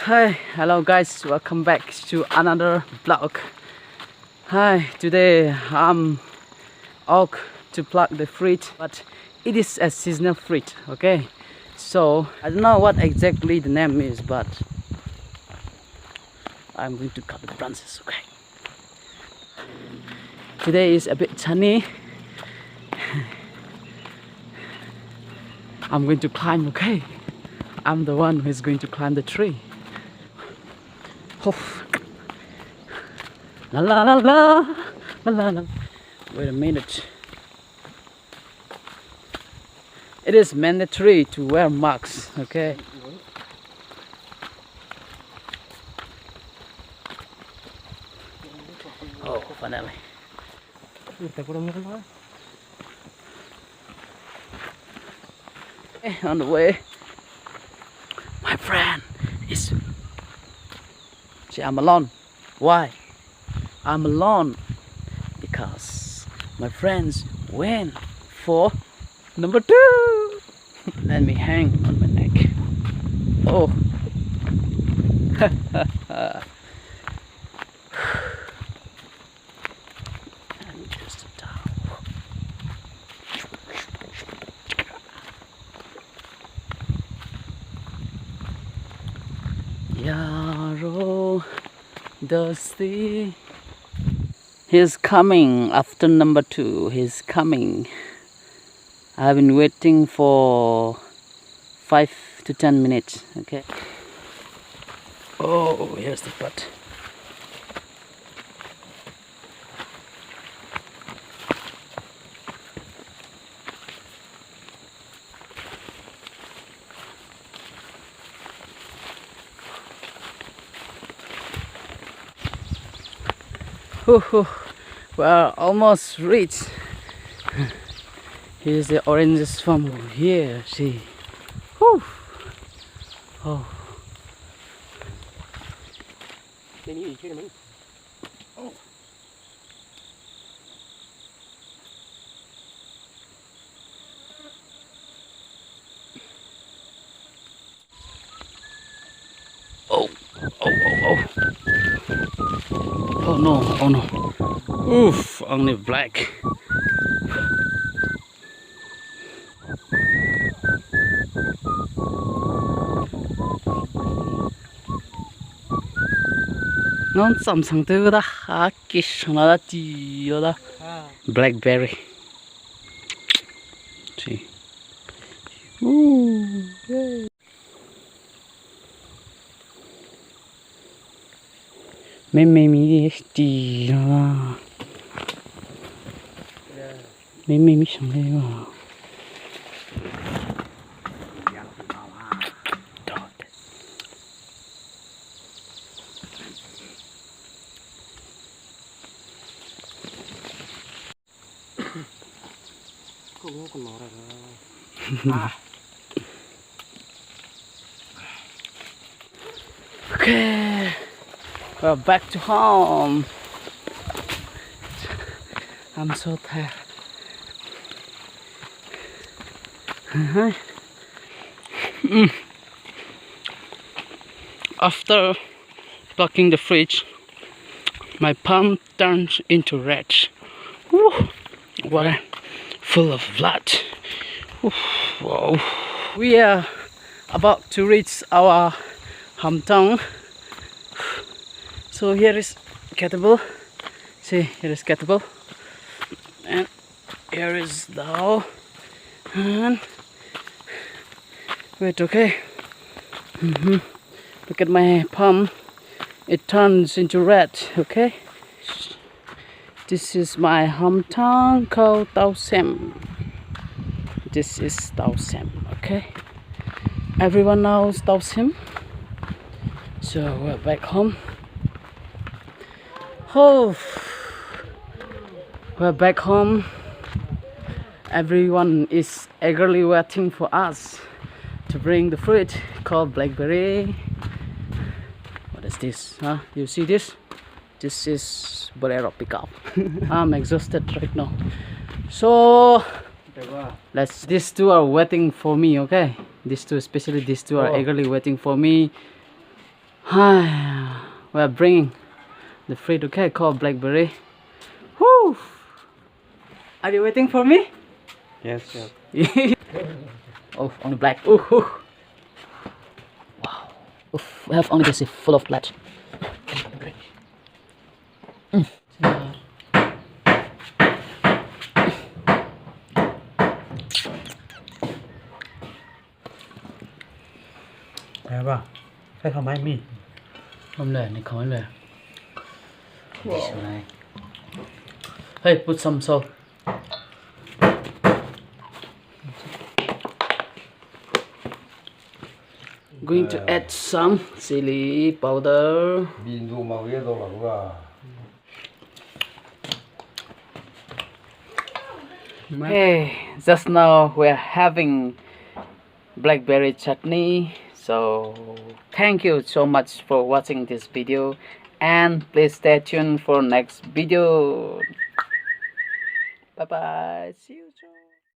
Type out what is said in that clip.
Hi, hello guys, welcome back to another vlog. Hi, today I'm out to pluck the fruit, but it is a seasonal fruit, okay? So I don't know what exactly the name is, but I'm going to cut the branches, okay? Today is a bit sunny. I'm going to climb, okay? I'm the one who is going to climb the tree. Oh. La la la la la la la. Wait a minute. It is mandatory to wear masks, okay? Oh, finally. On the way, my friend is. See, I'm alone. Why? I'm alone because my friends went for number 2. Let me hang on my neck. Oh. And just a towel. Yarrow Dusty. He's coming after number 2. He's coming. I've been waiting for 5 to 10 minutes. Okay. Oh, here's the butt. We're almost reached. Here's the oranges from here. See. Whew. Oh. Oh. Oh no, oh no. Oof, only black. Non Samsung tư da, kiss na da Blackberry. See. Ooh, yeah. Mày tí là mày chẳng đây mà okay, we're back to home. I'm so tired. After plucking the fruit, my palm turns into red. Woo. Water full of blood. Wow. We are about to reach our hometown. So here is kettle. See, here is kettle, and here is the hole. And wait, okay. Look at my palm. It turns into red. Okay. This is my hometown called Zeme. This is Zeme. Okay. Everyone knows Zeme. So we're back home. Oh, we're back home. Everyone is eagerly waiting for us to bring the fruit called Blackberry. What is this? Huh? You see this? This is Bolero pickup. I'm exhausted right now. So these two are waiting for me, okay? These two, especially these two, are eagerly waiting for me We are bringing the fruit, okay, called Blackberry. Woo! Are you waiting for me? Yes, yes. Oh, only black. Ooh, ooh. Wow. Oof, we have only this full of black. Ba, thấy không ai mi. Không lệ, này không lệ. Wow. Hey, put some salt. Going to add some chili powder. Hey, just now we're having blackberry chutney. So thank you so much for watching this video, and please stay tuned for next video. Bye bye, see you soon.